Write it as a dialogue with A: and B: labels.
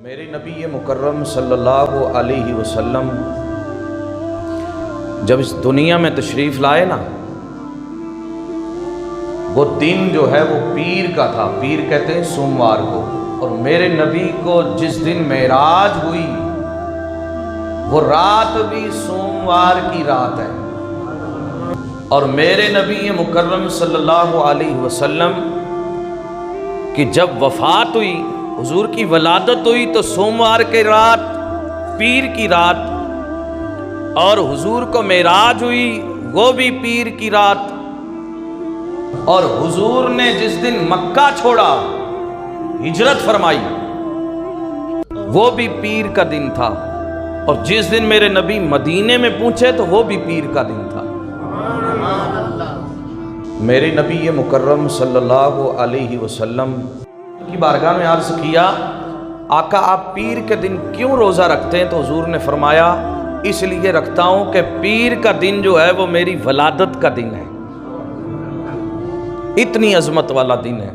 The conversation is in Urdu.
A: میرے نبی مکرم صلی اللہ علیہ وسلم جب اس دنیا میں تشریف لائے نا، وہ دن جو ہے وہ پیر کا تھا۔ پیر کہتے ہیں سوموار کو۔ اور میرے نبی کو جس دن معراج ہوئی وہ رات بھی سوموار کی رات ہے۔ اور میرے نبی مکرم صلی اللہ علیہ وسلم کی جب وفات ہوئی، حضور کی ولادت ہوئی تو سوموار کی رات، پیر کی رات، اور حضور کو معراج ہوئی وہ بھی پیر کی رات۔ اور حضور نے جس دن مکہ چھوڑا، ہجرت فرمائی، وہ بھی پیر کا دن تھا۔ اور جس دن میرے نبی مدینے میں پہنچے تو وہ بھی پیر کا دن تھا۔ میرے نبی مکرم صلی اللہ علیہ وسلم کی بارگاہ میں عرض کیا، آقا آپ پیر کے دن کیوں روزہ رکھتے ہیں؟ تو حضور نے فرمایا اس لیے رکھتا ہوں کہ پیر کا دن جو ہے وہ میری ولادت کا دن ہے، اتنی عظمت والا دن ہے۔